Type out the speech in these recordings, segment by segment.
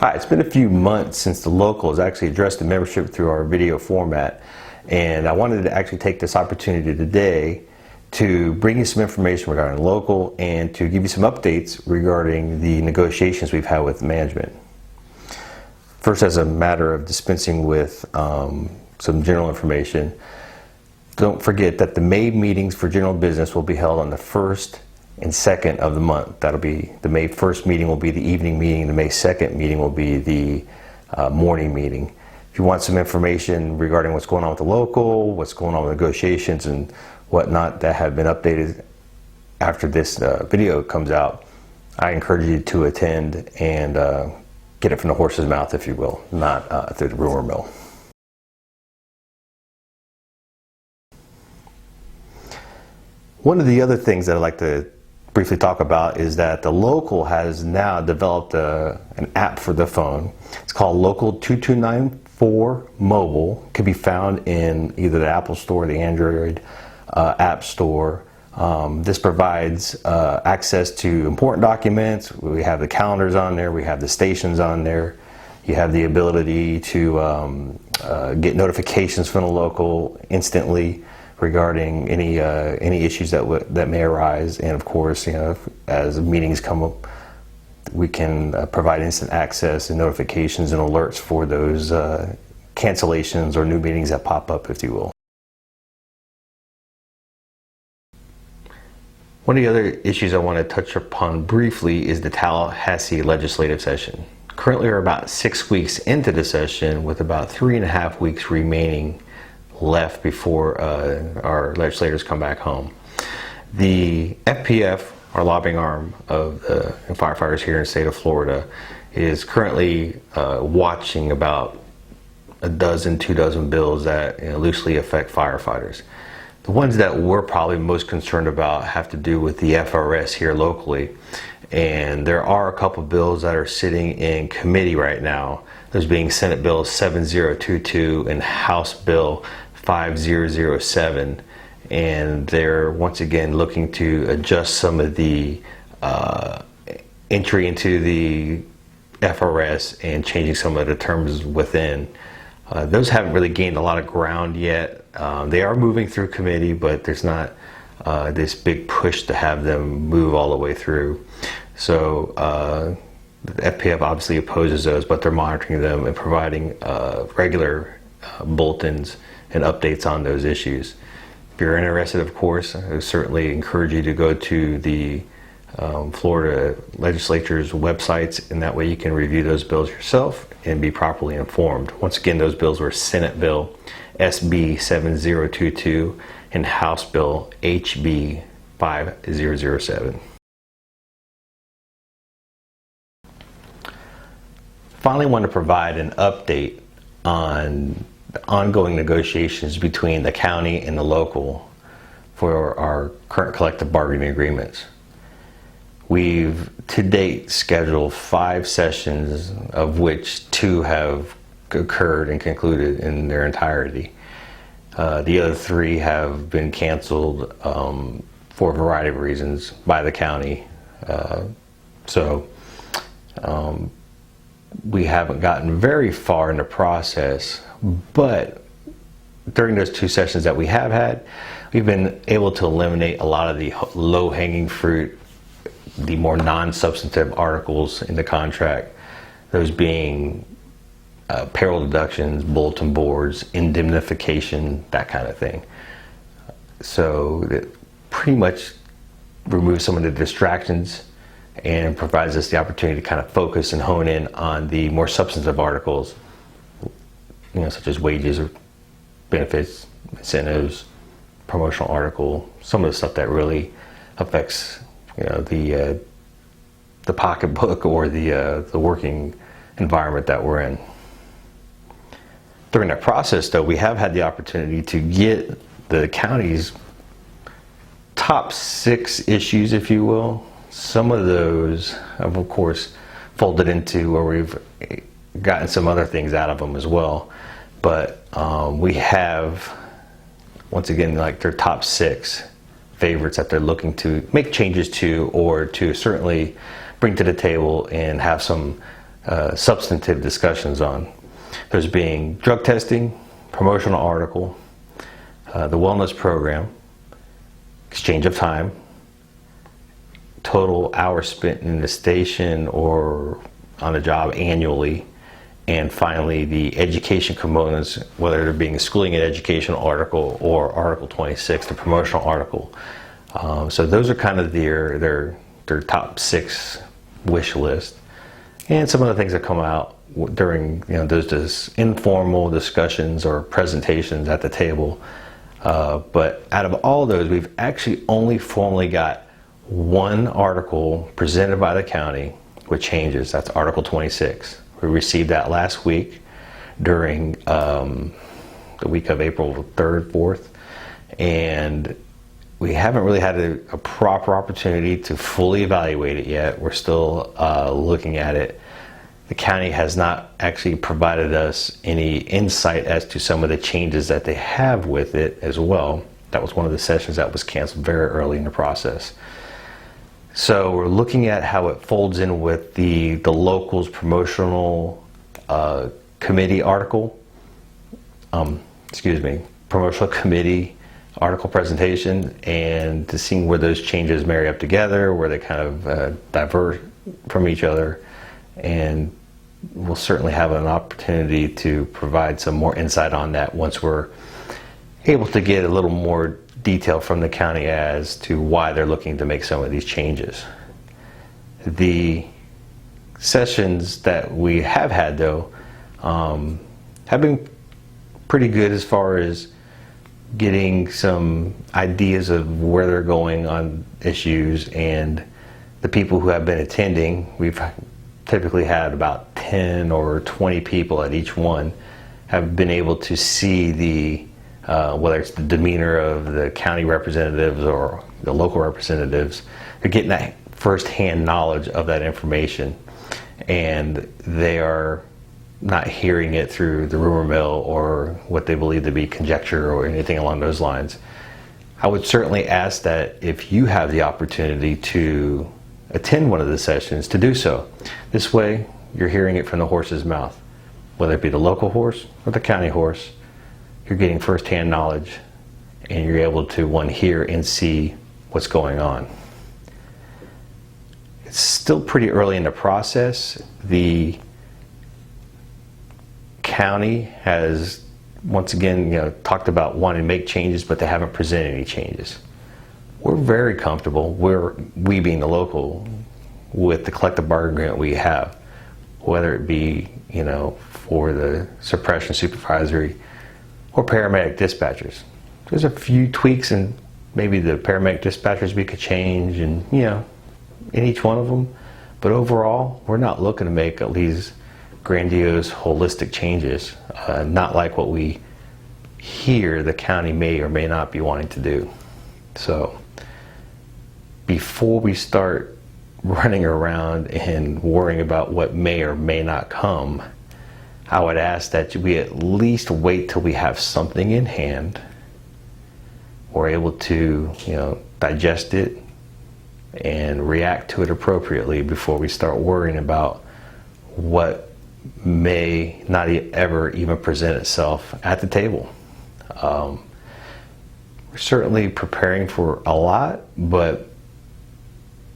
Hi, it's been a few months since the local has actually addressed the membership through our video format, and I wanted to actually take this opportunity today to bring you some information regarding local and to give you some updates regarding the negotiations we've had with management. First, as a matter of dispensing with some general information, don't forget that the May meetings for general business will be held on the 1st and 2nd of the month. That'll be the May 1st meeting will be the evening meeting. The May 2nd meeting will be the morning meeting. If you want some information regarding what's going on with the local, what's going on with negotiations and whatnot that have been updated after this video comes out, I encourage you to attend and get it from the horse's mouth, if you will, not through the rumor mill. One of the other things that I'd like to briefly talk about is that the local has now developed an app for the phone. It's called Local 2294 Mobile. It can be found in either the Apple Store or the Android App Store. This provides access to important documents. We have the calendars on there. We have the stations on there. You have the ability to get notifications from the local instantly regarding any issues that may arise, and of course, as meetings come up, we can provide instant access and notifications and alerts for those cancellations or new meetings that pop up, if you will. One of the other issues I want to touch upon briefly is the Tallahassee legislative session. Currently, we're about 6 weeks into the session, with about 3.5 weeks remaining left before our legislators come back home. The FPF, our lobbying arm of the firefighters here in the state of Florida, is currently watching about 2 dozen bills that loosely affect firefighters. The ones that we're probably most concerned about have to do with the FRS here locally, and there are a couple bills that are sitting in committee right now. There's being Senate Bill 7022 and House Bill 5007, and they're once again looking to adjust some of the entry into the FRS and changing some of the terms within. Those haven't really gained a lot of ground yet. They are moving through committee, but there's not this big push to have them move all the way through. So the FPF obviously opposes those, but they're monitoring them and providing regular bulletins and updates on those issues. If you're interested, of course, I certainly encourage you to go to the Florida legislature's websites, and that way you can review those bills yourself and be properly informed. Once again, those bills were Senate Bill SB 7022 and House Bill HB 5007. Finally, I want to provide an update on the ongoing negotiations between the county and the local for our current collective bargaining agreements. We've to date scheduled 5 sessions, of which 2 have occurred and concluded in their entirety. The other 3 have been canceled for a variety of reasons by the county. We haven't gotten very far in the process, but during those 2 sessions that we have had, we've been able to eliminate a lot of the low-hanging fruit, the more non-substantive articles in the contract, those being payroll deductions, bulletin boards, indemnification, that kind of thing. So it pretty much removes some of the distractions and provides us the opportunity to kind of focus and hone in on the more substantive articles, such as wages or benefits, incentives, promotional article, some of the stuff that really affects the pocketbook or the working environment that we're in. During that process, though, we have had the opportunity to get the county's top 6 issues, if you will. Some of those have, of course, folded into where we've gotten some other things out of them as well. But we have, once again, like their top 6 favorites that they're looking to make changes to, or to certainly bring to the table and have some substantive discussions on. There's being drug testing, promotional article, the wellness program, exchange of time, total hours spent in the station or on the job annually, and finally the education components, whether they're being a schooling and educational article or Article 26, the promotional article. So those are kind of their top 6 wish list, and some of the things that come out during those informal discussions or presentations at the table. But out of all those, we've actually only formally got one article presented by the county with changes. That's Article 26. We received that last week during the week of April 3rd, 4th, and we haven't really had a proper opportunity to fully evaluate it yet. We're still looking at it. The county has not actually provided us any insight as to some of the changes that they have with it as well. That was one of the sessions that was canceled very early in the process. So we're looking at how it folds in with the locals promotional committee article, promotional committee article presentation, and to seeing where those changes marry up together, where they kind of diverge from each other. And we'll certainly have an opportunity to provide some more insight on that once we're able to get a little more detail from the county as to why they're looking to make some of these changes. The sessions that we have had, though, have been pretty good as far as getting some ideas of where they're going on issues, and the people who have been attending, we've typically had about 10 or 20 people at each one, have been able to see the whether it's the demeanor of the county representatives or the local representatives. They're getting that first-hand knowledge of that information, and they are not hearing it through the rumor mill or what they believe to be conjecture or anything along those lines. I would certainly ask that if you have the opportunity to attend one of the sessions, to do so. This way, you're hearing it from the horse's mouth, whether it be the local horse or the county horse. You're getting first-hand knowledge, and you're able to hear and see what's going on. It's still pretty early in the process. The county has once again talked about wanting to make changes, but they haven't presented any changes. We're very comfortable, we being the local, with the collective bargaining agreement we have, whether it be for the suppression supervisory or paramedic dispatchers. There's a few tweaks, and maybe the paramedic dispatchers we could change, and in each one of them. But overall, we're not looking to make all these grandiose, holistic changes, not like what we hear the county may or may not be wanting to do. So before we start running around and worrying about what may or may not come, I would ask that we at least wait till we have something in hand. We're able to, digest it and react to it appropriately before we start worrying about what may not ever even present itself at the table. We're certainly preparing for a lot, but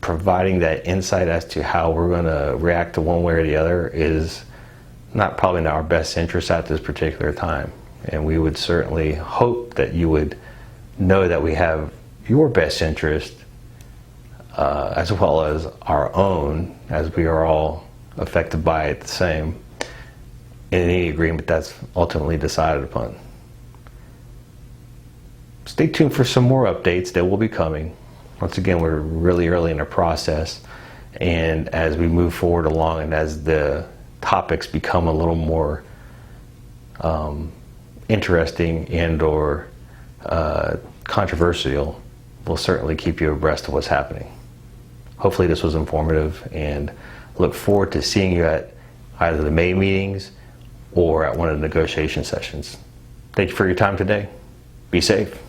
providing that insight as to how we're going to react to one way or the other is probably not our best interest at this particular time. And we would certainly hope that you would know that we have your best interest as well as our own, as we are all affected by it the same, in any agreement that's ultimately decided upon. Stay tuned for some more updates that will be coming. Once again, we're really early in the process, and as we move forward along and as the topics become a little more interesting and or controversial, we'll certainly keep you abreast of what's happening. Hopefully this was informative, and look forward to seeing you at either the May meetings or at one of the negotiation sessions. Thank you for your time today. Be safe.